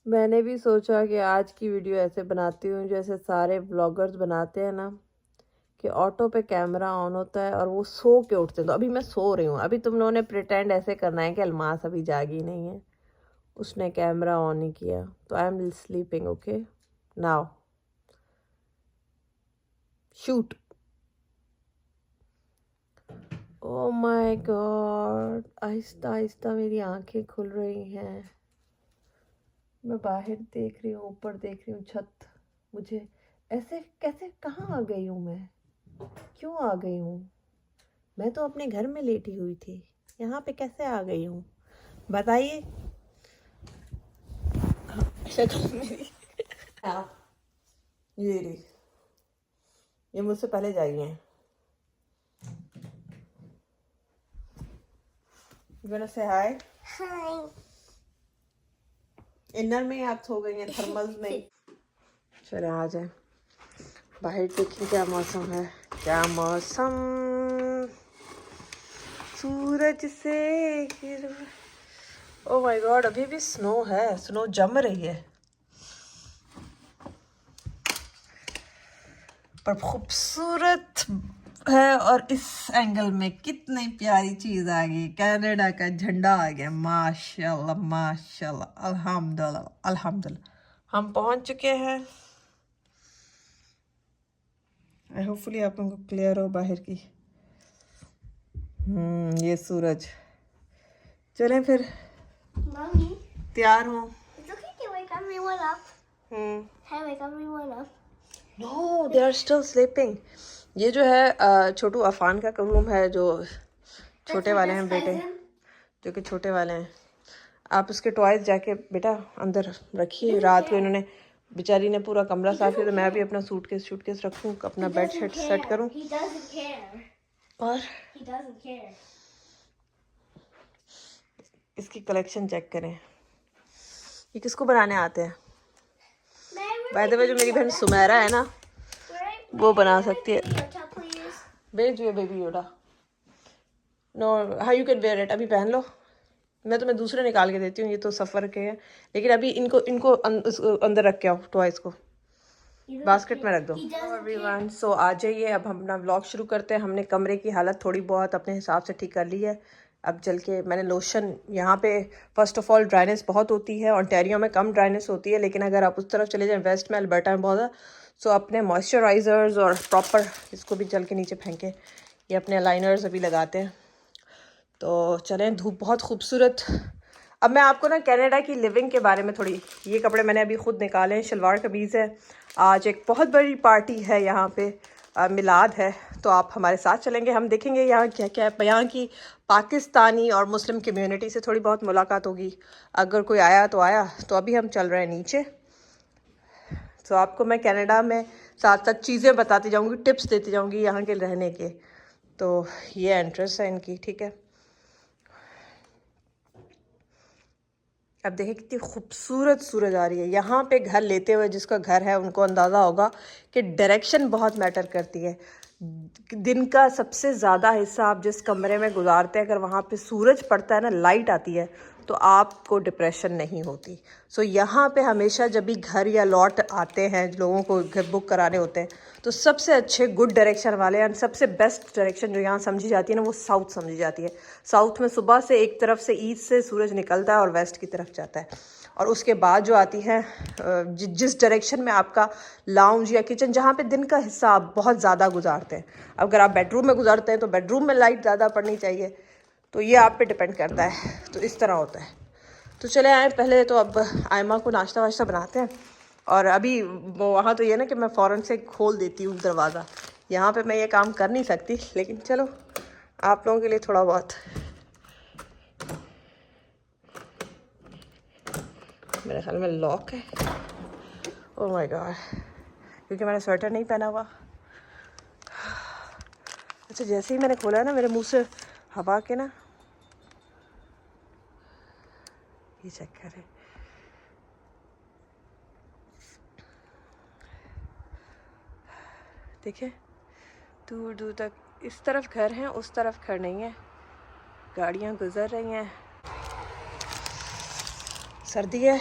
मैंने भी सोचा कि आज की वीडियो ऐसे बनाती हूँ जैसे सारे व्लॉगर्स बनाते हैं ना, कि ऑटो पे कैमरा ऑन होता है और वो सो के उठते हैं। तो अभी मैं सो रही हूँ, अभी तुम लोगों ने प्रिटेंड ऐसे करना है कि अलमास अभी जागी नहीं है, उसने कैमरा ऑन ही किया। तो I am sleeping, okay now shoot. Oh my God, Aahista Aahista मेरी आंखें खुल रही हैं। मैं बाहर देख रही हूँ, ऊपर देख रही हूँ, छत। मुझे ऐसे कैसे, कहाँ आ गई हूँ मैं? क्यों आ गई हूँ? मैं तो अपने घर में लेटी हुई थी, यहाँ पे कैसे आ गई हूँ बताइए। शक्ल मेरी ये रही, ये मुझसे पहले जाई हैं। You wanna say hi? Hi. Inner में आप सो गई हैं, थर्मल्स में। चले आ जाए बाहर, देखिए क्या मौसम है, क्या मौसम। सूरज से ओ माय गॉड, अभी भी स्नो है, स्नो जम रही है। पर खूबसूरत है। और इस एंगल में कितनी प्यारी चीज आ गई, कनाडा का झंडा आ गया। माशाल्लाह माशाल्लाह, अल्हम्दुलिल्लाह अल्हम्दुलिल्लाह। हम पहुंच चुके हैं। आई होपफुली आप लोगों को क्लियर हो बाहर की। ये सूरज। चलें फिर, Mommy, तैयार हूँ। it's okay to wake everyone up. Can I wake everyone up? No, they are still sleeping. ये जो है छोटू अफान का रूम है, जो छोटे वाले हैं बेटे, जो कि छोटे वाले हैं। आप उसके टॉयज जाके बेटा अंदर रखिए। रात को इन्होंने, बेचारी ने पूरा कमरा साफ किया, तो मैं भी अपना सूटकेस रखूँ, अपना बेड शीट सेट करूँ। He doesn't care. और He doesn't care. इसकी कलेक्शन चेक करें। ये किसको बनाने आते हैं? बाय द वे, जो मेरी बहन सुमेरा है ना, वो बना सकती है। भेज दियो बेबी योडा। नो, हाँ यू कैन वेयर इट, अभी पहन लो। मैं तुम्हें दूसरे निकाल के देती हूँ, ये तो सफ़र के हैं। लेकिन अभी इनको अंदर रख के आओ, टॉयज को बास्केट में रख दो। एवरीवन, सो आ जाइए, अब हम अपना व्लॉग शुरू करते हैं। हमने कमरे की हालत थोड़ी बहुत अपने हिसाब से ठीक कर ली है। अब चल के मैंने लोशन, यहाँ पे फर्स्ट ऑफ ऑल ड्राइनेस बहुत होती है, ओंटारियो में कम ड्राइनेस होती है, लेकिन अगर आप उस तरफ चले जाएं, वेस्ट में, अल्बर्टा में बहुत है। सो अपने मॉइस्चराइज़र्स और प्रॉपर, इसको भी चल के नीचे फेंके, ये अपने अलाइनर्स अभी लगाते हैं। तो चलें, धूप बहुत खूबसूरत। अब मैं आपको ना कनाडा की लिविंग के बारे में थोड़ी, ये कपड़े मैंने अभी ख़ुद निकाले हैं, शलवार कमीज़ है। आज एक बहुत बड़ी पार्टी है यहाँ पे, मिलाद है, तो आप हमारे साथ चलेंगे। हम देखेंगे यहाँ क्या क्या है। यहाँ की पाकिस्तानी और मुस्लिम कम्युनिटी से थोड़ी बहुत मुलाकात होगी, अगर कोई आया तो आया। तो अभी हम चल रहे हैं नीचे। तो आपको मैं कनाडा में साथ साथ चीज़ें बताती जाऊँगी, टिप्स देती जाऊँगी यहाँ के रहने के। तो ये एंट्रेंस है इनकी, ठीक है। अब देखिए कितनी खूबसूरत सूरज आ रही है। यहाँ पे घर लेते हुए जिसका घर है, उनको अंदाज़ा होगा कि डायरेक्शन बहुत मैटर करती है। दिन का सबसे ज़्यादा हिस्सा आप जिस कमरे में गुजारते हैं, अगर वहाँ पे सूरज पड़ता है ना, लाइट आती है, तो आपको डिप्रेशन नहीं होती। सो यहाँ पे हमेशा जब भी घर या लॉट आते हैं, लोगों को घर बुक कराने होते हैं, तो सबसे अच्छे गुड डायरेक्शन वाले एंड सबसे बेस्ट डायरेक्शन जो यहाँ समझी जाती है ना, वो साउथ समझी जाती है। साउथ में सुबह से एक तरफ से ईस्ट से सूरज निकलता है और वेस्ट की तरफ जाता है, और उसके बाद जो आती है जिस डायरेक्शन में आपका लाउंज या किचन, जहाँ पे दिन का हिस्सा आप बहुत ज़्यादा गुजारते हैं। अगर आप बेडरूम में गुजारते हैं तो बेडरूम में लाइट ज़्यादा पड़नी चाहिए, तो ये आप पे डिपेंड करता है। तो इस तरह होता है। तो चले आए, पहले तो अब आयमा को नाश्ता वाश्ता बनाते हैं। और अभी वो वहाँ तो ये ना कि मैं फ़ौरन से खोल देती हूँ दरवाज़ा, यहाँ पे मैं ये काम कर नहीं सकती, लेकिन चलो आप लोगों के लिए थोड़ा बहुत। मेरे ख्याल में लॉक है। ओह माय गॉड, क्योंकि मैंने स्वेटर नहीं पहना हुआ। अच्छा, जैसे ही मैंने खोला है ना, मेरे मुंह से हवा के ना, ये चेक करें, देखिए दूर दूर तक। इस तरफ घर हैं, उस तरफ घर नहीं है, गाड़ियाँ गुजर रही हैं। सर्दी है,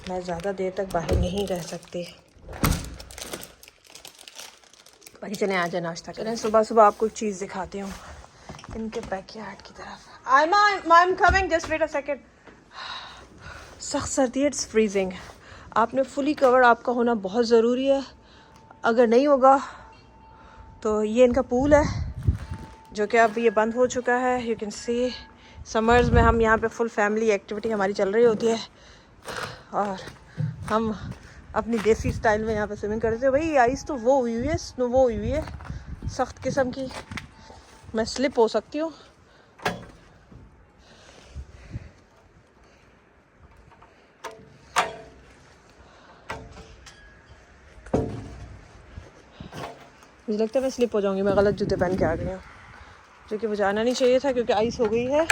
मैं ज़्यादा देर तक बाहर नहीं रह सकती। भाई चले आ जाए नाश्ता करें। सुबह सुबह आपको एक चीज़ दिखाती हूँ इनके बैकयार्ड की तरफ। I am coming, just wait a second. सख्त सर्दी है, इट्स फ्रीजिंग। आपने फुली कवर आपका होना बहुत ज़रूरी है। अगर नहीं होगा तो ये इनका पूल है जो कि अब ये बंद हो चुका है। यू कैन सी समर्स में हम यहाँ पे फुल फैमिली एक्टिविटी हमारी चल रही होती है और हम अपनी देसी स्टाइल में यहाँ पे स्विमिंग करते हैं। भाई आइस तो वो हुई है, स्नो वो हुई है सख्त किस्म की, मैं स्लिप हो सकती हूँ। मुझे लगता है मैं स्लिप हो जाऊंगी, मैं गलत जूते पहन के आ गई हूँ, जो कि मुझे आना नहीं चाहिए था क्योंकि आइस हो गई है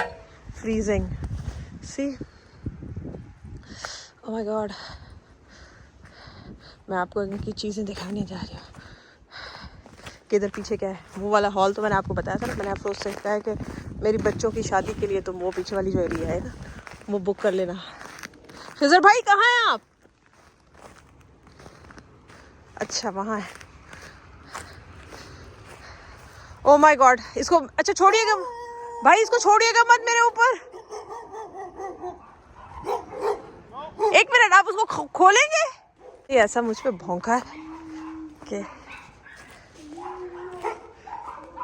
freezing. See oh my god, मैं आपको इनकी चीज़ें दिखाने जा रही हूँ। किधर पीछे क्या है, वो वाला हॉल तो मैंने आपको बताया था ना, मैंने अफरोज से कहा है कि मेरी बच्चों की शादी के लिए तो वो पीछे वाली जो एरिया है ना वो बुक कर लेना। खिजर भाई कहाँ हैं आप? अच्छा वहाँ है। ओ माय गॉड, इसको अच्छा छोड़िएगा भाई, इसको छोड़िएगा मत मेरे ऊपर। एक मिनट, आप उसको खोलेंगे? ये ऐसा मुझ पे भौंका है कि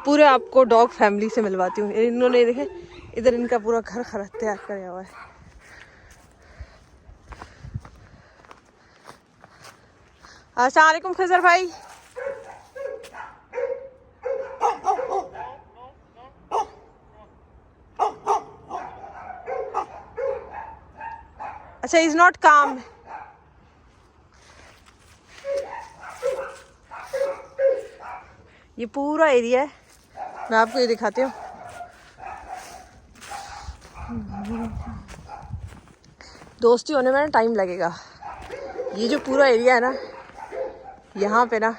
पूरे आपको डॉग फैमिली से मिलवाती हूँ। इन्होंने देखे इधर इनका पूरा घर तैयार किया हुआ है। अस्सलाम वालेकुम खिजर भाई। अच्छा, इज नॉट काम। ये पूरा एरिया है, मैं आपको ये दिखाती हूँ। दोस्ती होने में ना टाइम लगेगा। ये जो पूरा एरिया है ना, यहाँ पे ना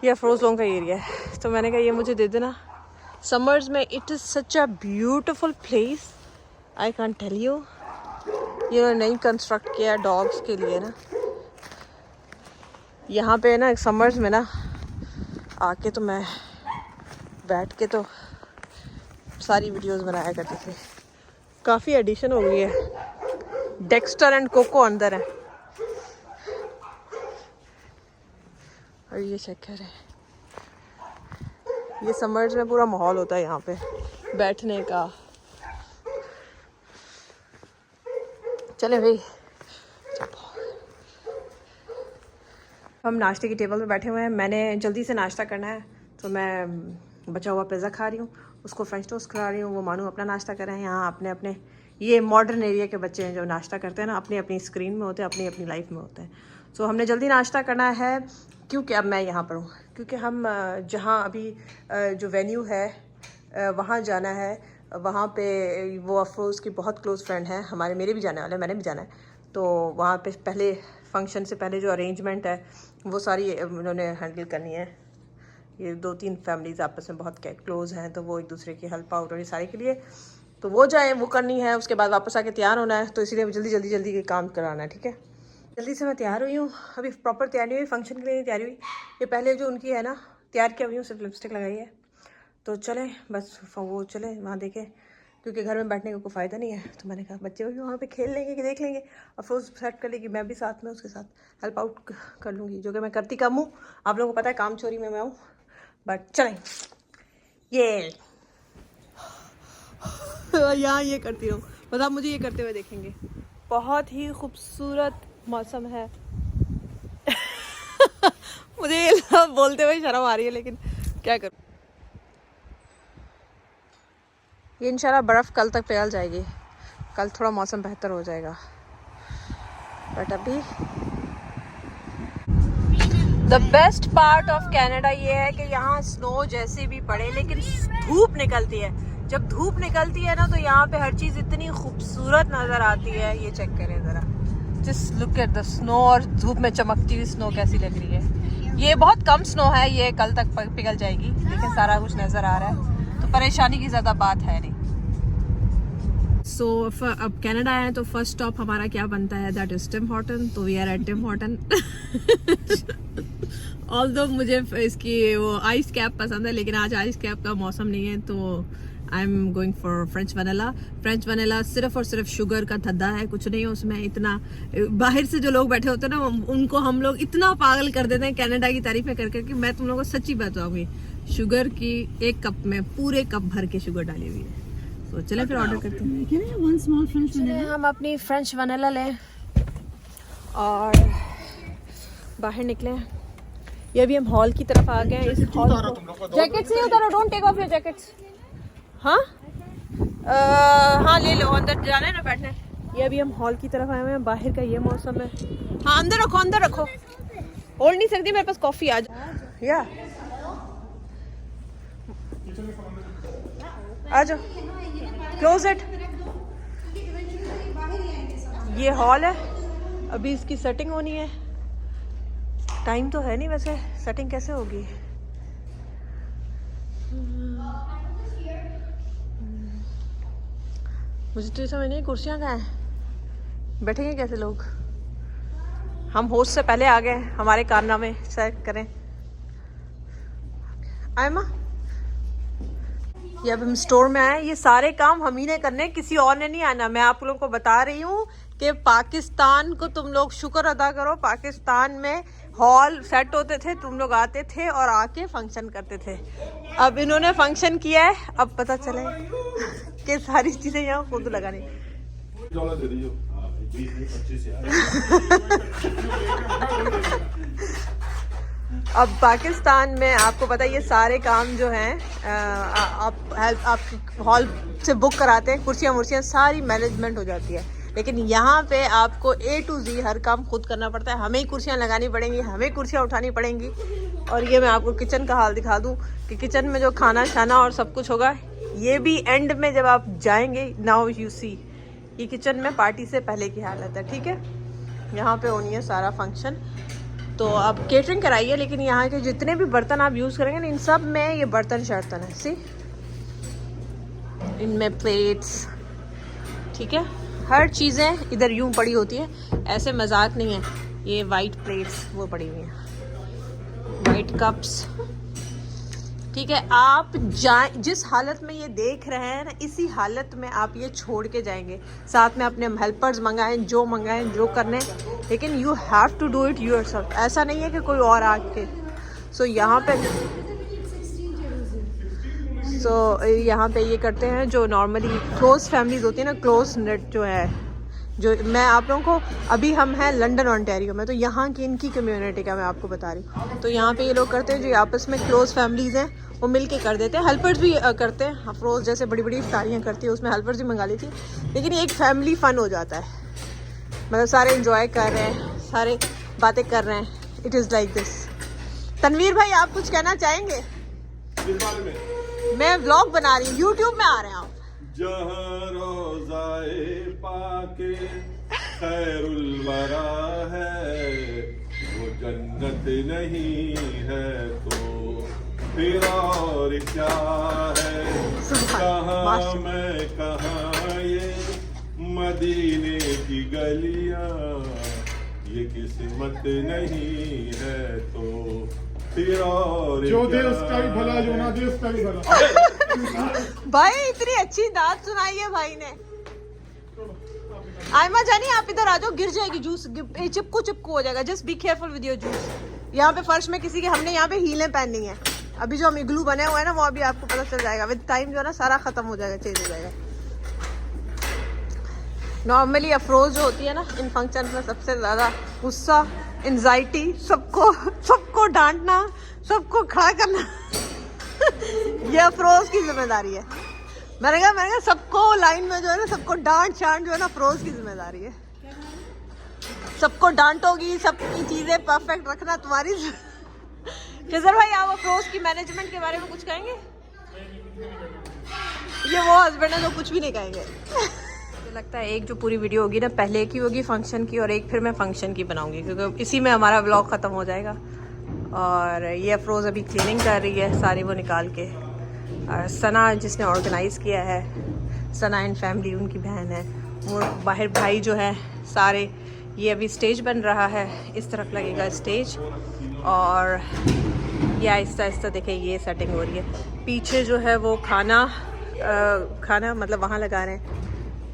ये अफरोज लोगों का एरिया है, तो मैंने कहा ये मुझे दे देना। समर्स में it is such a beautiful place, I can tell you. ये नई कंस्ट्रक्ट किया है डॉग्स के लिए ना। यहाँ पे ना समर्स में ना आके तो मैं बैठ के तो सारी वीडियोस बनाया करती थी। काफ़ी एडिशन हो गई है। डेक्स्टर एंड कोको अंदर है और ये चेक करें, ये समर्स में पूरा माहौल होता है यहाँ पे बैठने का। चले भाई, हम नाश्ते की टेबल पे बैठे हुए हैं। मैंने जल्दी से नाश्ता करना है तो मैं बचा हुआ पिज़्ज़ा खा रही हूँ, उसको फ्रेंच टोस्ट खा रही हूँ। वो मानू अपना नाश्ता कर रहे हैं। यहाँ अपने अपने ये मॉडर्न एरिया के बच्चे हैं जो नाश्ता करते हैं ना, अपनी अपनी स्क्रीन में होते हैं, अपनी अपनी लाइफ में होते हैं। सो हमने जल्दी नाश्ता करना है क्योंकि अब मैं यहाँ पर हूँ, क्योंकि हम जहाँ अभी जो वेन्यू है वहाँ जाना है। वहाँ पे वो अफरोज़ की बहुत क्लोज फ्रेंड है हमारे, मेरे भी जाने वाले हैं, मैंने भी जाना है। तो वहाँ पे पहले फंक्शन से पहले जो अरेंजमेंट है वो सारी उन्होंने हैंडल करनी है। ये 2-3 फैमिलीज़ आपस में बहुत क्लोज हैं, तो वो एक दूसरे की हेल्प आउट और ये सारे के लिए तो वो जाए, वो करनी है। उसके बाद वापस आके तैयार होना है, तो इसीलिए जल्दी ये काम कराना है। ठीक है, जल्दी से मैं तैयार हुई हूँ। अभी प्रॉपर तैयारी हुई, फंक्शन के लिए नहीं तैयारी हुई। ये पहले जो उनकी है ना तैयार किया हुई हूँ, सिर्फ लिपस्टिक लगाई है। तो चलें बस वो चले वहाँ देखें, क्योंकि घर में बैठने का कोई फ़ायदा नहीं है। तो मैंने कहा बच्चे भी वहाँ पे खेल लेंगे कि देख लेंगे, अफरोज़ सेट कर लेगी, मैं भी साथ में उसके साथ हेल्प आउट कर लूँगी, जो कि मैं करती कम हूँ। आप लोगों को पता है काम चोरी में मैं हूँ, बट चलें। ये यहाँ ये करती हूँ, बस आप मुझे ये करते हुए देखेंगे। बहुत ही खूबसूरत मौसम है। मुझे ये बोलते हुए शर्म आ रही है, लेकिन क्या करूँ। ये इंशाल्लाह बर्फ़ कल तक पिघल जाएगी, कल थोड़ा मौसम बेहतर हो जाएगा। बट अभी the best part of Canada ये है कि यहाँ स्नो जैसे भी पड़े लेकिन धूप निकलती है। जब धूप निकलती है ना तो यहाँ पे हर चीज़ इतनी खूबसूरत नज़र आती है। ये चेक करें ज़रा, just look at the snow, और धूप में चमकती हुई स्नो कैसी लग रही है। ये बहुत कम स्नो है, ये कल तक पिघल जाएगी, लेकिन सारा कुछ नज़र आ रहा है तो परेशानी की ज़्यादा बात है नहीं। सो अब कनाडा आए हैं तो फर्स्ट स्टॉप हमारा क्या बनता है, दैट इज टिम हॉर्टन। तो we are at Tim Horton. Although मुझे इसकी वो आइस कैप पसंद है, लेकिन आज आइस कैप का मौसम नहीं है, तो I am going for French vanilla. French vanilla सिर्फ और सिर्फ शुगर का धद्दा है, कुछ नहीं उसमें इतना। बाहर से जो लोग बैठे होते हैं ना, उनको हम लोग इतना पागल कर देते हैं कनाडा की तारीफें कर करके। मैं तुम लोगों को सच्ची बताऊंगी, शुगर की एक कप में पूरे कप भर के शुगर डाली हुई है। तो चले फिर ऑर्डर करते हैं। हम अपनी फ्रेंच वनीला लें और बाहर निकले। ये भी हम हॉल की तरफ आ गए हैं। इस हॉल जैकेट्स नहीं उतारो, don't take off your jackets. हाँ हाँ ले लो, अंदर जाना है ना बैठने। ये अभी हम हॉल की तरफ आए हुए हैं। बाहर का ये मौसम है। हाँ अंदर रखो, अंदर रखो। ओढ़ नहीं सकती, मेरे पास कॉफी। आ जाओ या आ जाओ, क्लोज इट। ये हॉल है, अभी इसकी सेटिंग होनी है। टाइम तो है नहीं वैसे, सेटिंग कैसे होगी? मुझे तो समझ नहीं, कुर्सियाँ कहाँ हैं, बैठेंगे कैसे लोग? हम होस्ट से पहले आ गए, हमारे कारनामे चेक करें। आयमा, ये अब हम स्टोर में आए। ये सारे काम हम ही ने करने, किसी और ने नहीं आना। मैं आप लोगों को बता रही हूँ कि पाकिस्तान को तुम लोग शुक्र अदा करो। पाकिस्तान में हॉल सेट होते थे, तुम लोग आते थे और आके फंक्शन करते थे। अब इन्होंने फंक्शन किया है, अब पता चले कि सारी चीजें यहाँ खुद लगानी। अब पाकिस्तान में आपको पता है ये सारे काम जो हैं आप हॉल से बुक कराते हैं, कुर्सियाँ मुर्सियाँ सारी मैनेजमेंट हो जाती है। लेकिन यहाँ पे आपको A to Z हर काम खुद करना पड़ता है। हमें ही कुर्सियाँ लगानी पड़ेंगी, हमें कुर्सियाँ उठानी पड़ेंगी। और ये मैं आपको किचन का हाल दिखा दूँ कि किचन में जो खाना शाना और सब कुछ होगा, ये भी एंड में जब आप जाएंगे। नाउ यू सी, ये किचन में पार्टी से पहले की हालत है, ठीक है। यहाँ पे होनी है सारा फंक्शन। तो अब केटरिंग कराइए, लेकिन यहाँ के जितने भी बर्तन आप यूज़ करेंगे ना, इन सब में ये बर्तन शर्तन है। सी, इनमें प्लेट्स, ठीक है, हर चीज़ें इधर यूं पड़ी होती है, ऐसे मजाक नहीं है। ये वाइट प्लेट्स वो पड़ी हुई हैं, वाइट कप्स, ठीक है। आप जाए जिस हालत में ये देख रहे हैं ना, इसी हालत में आप ये छोड़ के जाएंगे। साथ में अपने हेल्पर्स मंगाएं, जो करने, लेकिन you have to do it yourself. ऐसा नहीं है कि कोई और आके। सो यहाँ पे ये करते हैं जो नॉर्मली क्लोज फैमिलीज होती है ना, क्लोज नेट जो है। जो मैं आप लोगों को, अभी हम हैं लंदन ओंटारियो में, तो यहाँ की इनकी कम्युनिटी का मैं आपको बता रही हूँ। तो यहाँ पे ये लोग करते हैं, जो आपस में क्लोज फैमिलीज हैं वो मिल के कर देते हैं। हेल्पर्स भी करते हैं, अफरोज़ जैसे बड़ी बड़ी इफ्तारियाँ करती है, उसमें हेल्पर्स भी मंगा लेती है। लेकिन एक फैमिली फ़न हो जाता है, मतलब सारे इंजॉय कर रहे हैं, सारे बातें कर रहे हैं। It is like this. Tanveer भाई, आप कुछ कहना चाहेंगे? मैं व्लॉग बना रही हूँ, यूट्यूब में आ रहे हैं आप। जहाँ रोज़ाए पाके खैरुल वरा है, वो जन्नत नहीं है तो फिर और क्या है। कहाँ मैं कहाँ ये मदीने की गलियाँ, ये किस्मत नहीं है तो फिर और जो दे उसका भी भला, जो ना दे उसका भी भला। भाई इतनी अच्छी दाद सुनाई है भाई ने। आयमा जानी, आप इधर आ जाओ, गिर जाएगी जूस, चिपकू चिपकू हो जाएगा। Just be careful with your juice. यहाँ पे फर्श में किसी के, हमने यहाँ पे हीलें पहननी है। अभी जो हम इग्लू बने हुए हैं ना, वो अभी आपको पता चल जाएगा विद टाइम, जो है ना सारा खत्म हो जाएगा, चेंज हो जाएगा। नॉर्मली अफरोज जो होती है ना, इन फंक्शन में सबसे ज़्यादा गुस्सा, एंजाइटी, सबको डांटना, सबको खड़ा करना ये अफरोज की जिम्मेदारी है। मैंने कहा सबको लाइन में जो है ना, सबको डांट शांट जो है ना, अफरोज की जिम्मेदारी है। सबको डांटोगी, सबकी चीज़ें परफेक्ट रखना तुम्हारी। खिजर भाई, आप अफरोज की मैनेजमेंट के बारे में कुछ कहेंगे? ये वो हस्बैंड है जो कुछ भी नहीं कहेंगे। मुझे लगता है एक जो पूरी वीडियो होगी ना, पहले की होगी फंक्शन की, और एक फिर मैं फंक्शन की बनाऊंगी, क्योंकि इसी में हमारा व्लॉग ख़त्म हो जाएगा। और ये अफरोज़ अभी क्लीनिंग कर रही है सारी वो निकाल के। और सना जिसने ऑर्गेनाइज़ किया है, सना एंड फैमिली, उनकी बहन है, और बाहर भाई जो है सारे। ये अभी स्टेज बन रहा है, इस तरफ लगेगा स्टेज, और ये आहिस्ता आहिस्ता देखें ये सेटिंग हो रही है। पीछे जो है वो खाना मतलब वहाँ लगा रहे हैं,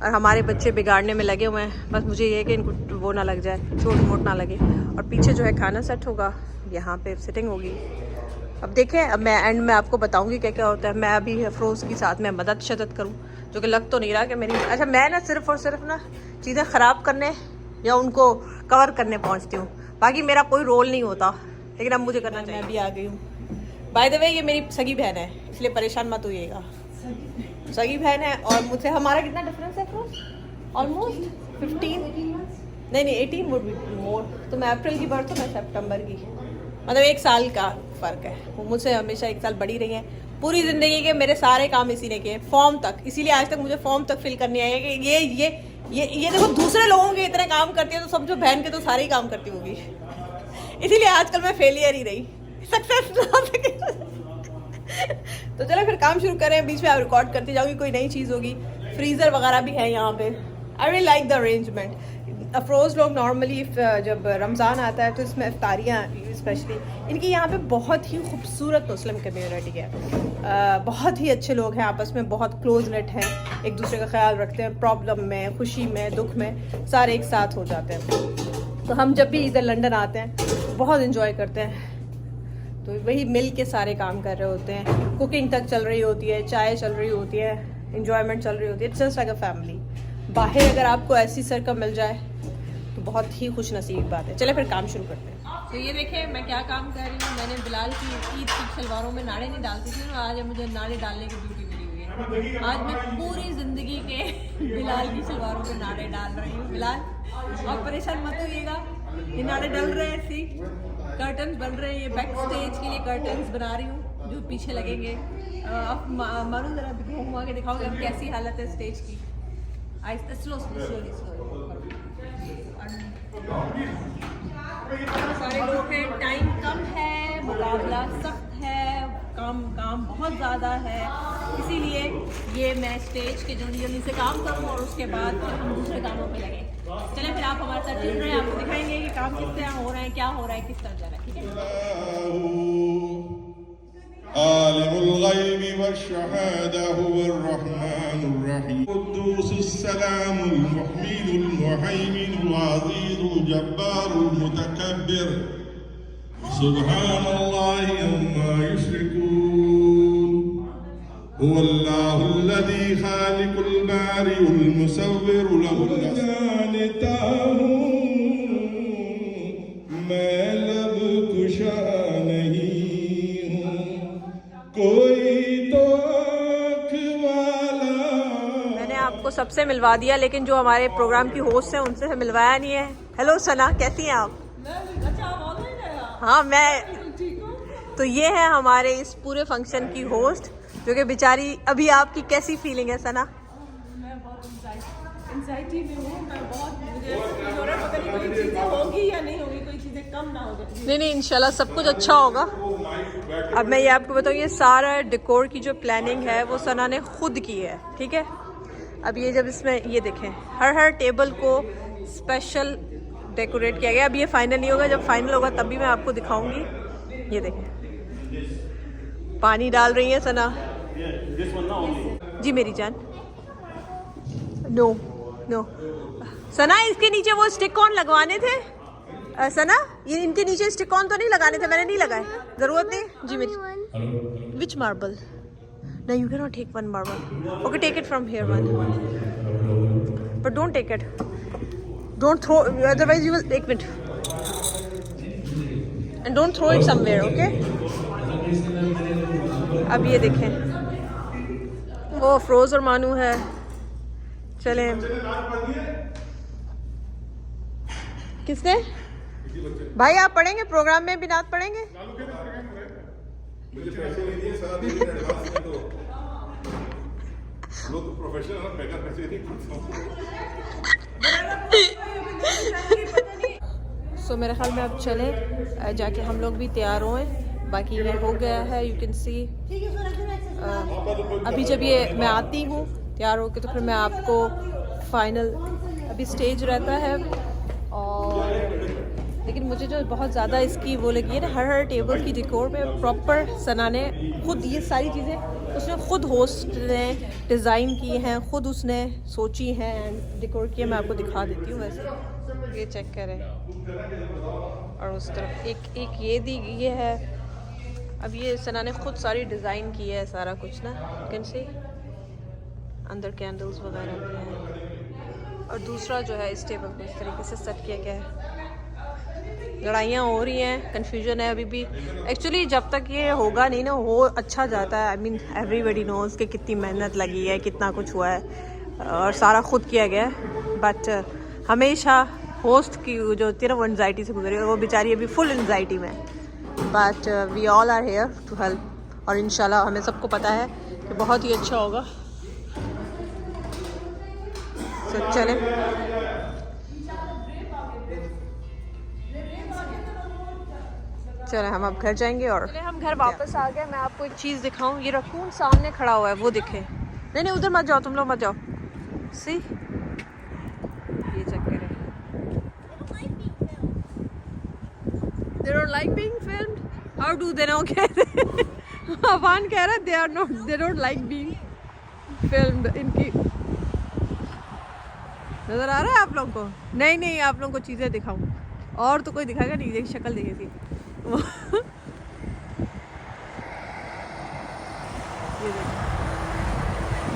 और हमारे बच्चे बिगाड़ने में लगे हुए हैं। बस मुझे ये है कि इनको वो ना लग जाए, चोट मोट ना लगे। और पीछे जो है खाना सेट होगा, यहाँ पे सिटिंग होगी। अब देखें, अब मैं एंड में आपको बताऊंगी क्या क्या होता है। मैं अभी अफरोज़ के साथ में मदद शदत करूँ, जो कि लग तो नहीं रहा कि मेरी, अच्छा मैं ना सिर्फ और सिर्फ ना चीज़ें ख़राब करने या उनको कवर करने पहुँचती हूँ, बाकी मेरा कोई रोल नहीं होता, लेकिन अब मुझे करना चाहिए। मैं भी आ गई हूँ। बाय द वे ये मेरी सगी बहन है, इसलिए परेशान मत होइएगा। सगी बहन है, और मुझसे हमारा कितना डिफरेंस है अफरोज़? ऑलमोस्ट 15 नहीं 18 वुड बी मोर। तो मैं अप्रैल की बर्थ, तो मैं सितंबर की, मतलब 1 साल का फ़र्क है। वो मुझसे हमेशा 1 साल बड़ी रही है। पूरी ज़िंदगी के मेरे सारे काम इसी ने किए, फॉर्म तक, इसीलिए आज तक मुझे फॉर्म तक फिल करनी आई है कि ये देखो दूसरे लोगों के इतने काम करती है, तो समझो बहन के तो सारे ही काम करती होगी। इसीलिए आजकल मैं फेलियर ही रही, सक्सेस ना सके। तो चलो फिर काम शुरू करें, बीच में आप रिकॉर्ड करती जाऊँगी, कोई नई चीज़ होगी। फ्रीज़र वगैरह भी है यहाँ पे। I really like the arrangement. Afroz लोग नॉर्मली जब रमज़ान आता है तो इसमें इफ्तारियाँ, स्पेशली इनकी यहाँ पे बहुत ही खूबसूरत मुस्लिम कम्युनिटी है। बहुत ही अच्छे लोग हैं, आपस में बहुत क्लोज नेट हैं, एक दूसरे का ख्याल रखते हैं, प्रॉब्लम में, खुशी में, दुख में सारे एक साथ हो जाते हैं। तो हम जब भी इधर लंदन आते हैं बहुत इन्जॉय करते हैं, तो वही मिल के सारे काम कर रहे होते हैं। कुकिंग तक चल रही होती है, चाय चल रही होती है, इन्जॉयमेंट चल रही होती है। It's just like a family. बाहर अगर आपको ऐसी सर्कल मिल जाए तो बहुत ही खुश नसीब बात है। चले फिर काम शुरू करते हैं। तो ये देखें मैं क्या काम कर रही हूँ। मैंने बिलाल की ईद की शलवारों में नाड़े नहीं डालती थी, और आज मुझे नाड़े डालने की ड्यूटी मिली हुई है। आज मैं पूरी ज़िंदगी के बिलाल की शलवारों में नाड़े डाल रही हूँ। बिलाल और परेशान मत होइएगा, ये नाड़े डल रहे हैं, ऐसी कर्टन्स बन रहे हैं। ये बैक स्टेज के लिए कर्टन्स बना रही हूँ जो पीछे लगेंगे। अब मानो ज़रा घुमा के दिखाओगे अब कैसी हालत है स्टेज की। स्लोली सारे लोग हैं, टाइम कम है, मुकाबला सख्त है, काम बहुत ज़्यादा है, इसीलिए ये मैं स्टेज के जल्दी से काम करूँ और उसके बाद फिर हम दूसरे कामों पे लगे। चलें फिर आप हमारे साथ जुड़ रहे हैं, आपको दिखाएंगे कि काम किस तरह हो रहा है, क्या हो रहा है, किस तरह जा रहा है। ठीक है। आलिमुल गैबि वश्शहादा हुवर रहमानुर रहीम कुद्दूसुस सलामुल मुहमीदुल मुहैमिनुल अज़ीज़ुल जब्बारुल मुतकब्बिर सुब्हानल्लाहि अम्मा युश्रिकून हुवल्लाहुल्लज़ी खालिकुल बारिउल मुसव्विरु लहुल जानता हूँ मैं लब कुशा कोई तो मैंने आपको सबसे मिलवा दिया, लेकिन जो हमारे प्रोग्राम की होस्ट हैं उनसे मिलवाया नहीं है। हेलो सना, कैसी हैं आप? हाँ मैं तो ये है हमारे इस पूरे फंक्शन की होस्ट, जो कि बेचारी। अभी आपकी कैसी फीलिंग है सना? मैं बहुत एंजाइटी में हूँ। मैं बहुत, मुझे पता नहीं कोई चीज़ें होगी या नहीं होगी, कोई चीज़ें कम ना हो जाए। नहीं इंशाल्लाह सब कुछ अच्छा होगा। अब मैं ये आपको बताऊँ, ये सारा डेकोर की जो प्लानिंग है वो सना ने खुद की है। ठीक है। अब ये जब इसमें ये देखें, हर टेबल को स्पेशल डेकोरेट किया गया। अब ये फाइनल नहीं होगा, जब फाइनल होगा तब भी मैं आपको दिखाऊंगी। ये देखें पानी डाल रही है सना जी मेरी जान। नो सना, इसके नीचे वो स्टिक ऑन लगवाने थे। सना, ये इनके नीचे स्टिक ऑन तो नहीं लगाने थे, मैंने नहीं लगाए, जरूरत नहीं जी मेरी। विच marble? No, you cannot take one marble. Okay, take it from here one. But don't take it. Don't throw, otherwise you will take it. And don't throw it somewhere, okay? अब ये देखें, वो अफरोज और मानू है। चलें। किसने? भाई आप पढ़ेंगे प्रोग्राम में, भी नात पढ़ेंगे? मुझे पैसे नहीं दिए, सारा दिन एडवांस में, तो लोग प्रोफेशनल है, बेकार पैसे नहीं देता। सो मेरे ख्याल में अब चले जाके हम लोग भी तैयार हों। बाकी ये हो गया है, यू कैन सी। अभी जब ये मैं आती हूँ तैयार होके तो फिर मैं आपको फाइनल, अभी स्टेज रहता है और लेकिन मुझे जो बहुत ज़्यादा इसकी वो लगी है ना, हर टेबल की डेकोर में प्रॉपर सना ने खुद ये सारी चीज़ें उसने खुद होस्ट ने डिज़ाइन की हैं, खुद उसने सोची हैं एंड डेकोर किया। मैं आपको दिखा देती हूँ। वैसे ये चेक करें और उस तरफ एक ये है। अब ये सना ने खुद सारी डिज़ाइन की है सारा कुछ ना, यू कैन सी अंदर कैंडल्स वगैरह भी हैं। और दूसरा जो है इस टेबल को इस तरीके से सेट किया गया है। लड़ाइयाँ हो रही हैं, कन्फ्यूजन है अभी भी। एक्चुअली जब तक ये होगा नहीं ना, वो अच्छा जाता है। आई मीन एवरीबडी नोज़ कि कितनी मेहनत लगी है, कितना कुछ हुआ है और सारा खुद किया गया है। बट हमेशा होस्ट की जो होती है ना, वो एंजाइटी से गुजरी और वो बेचारी अभी फुल एंजाइटी में। But we all are here to help और इंशाल्लाह हमें सबको पता है कि बहुत ही अच्छा होगा। तो चले चले हम अब घर जाएंगे और हम घर वापस आ गए। मैं आपको एक चीज़ दिखाऊं, ये रकून सामने खड़ा हुआ है, वो दिखे। नहीं उधर मत जाओ, तुम लोग मत जाओ। सी ये चेक करें। They don't like being filmed? How do they know? Affan कह रहा है they don't like being filmed। इनकी नजर आ रहा है आप लोगों को? नहीं आप लोगों को चीज़ें दिखाऊं और तो कोई दिखाएगा नहीं। देखिए शक्ल देखिए थी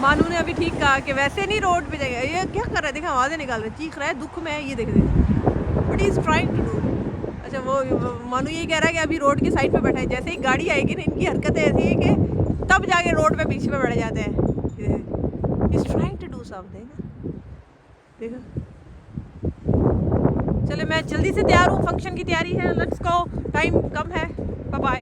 मानू ने अभी ठीक कहा कि वैसे नहीं रोड पे जाएगा। ये क्या कर रहा है? देखा आवाज़ें निकाल रहा है, चीख रहा है, दुख में है। ये देख but is trying to do. अच्छा वो मानू यही कह रहा है कि अभी रोड के साइड पे बैठा है। जैसे ही गाड़ी आएगी ना, इनकी हरकतें ऐसी है कि तब जाके रोड पे पीछे पे बैठ जाते हैं। Is trying to do something. देखो चले मैं जल्दी से तैयार हूँ, फंक्शन की तैयारी है। लेट्स गो, टाइम कम है। Bye bye.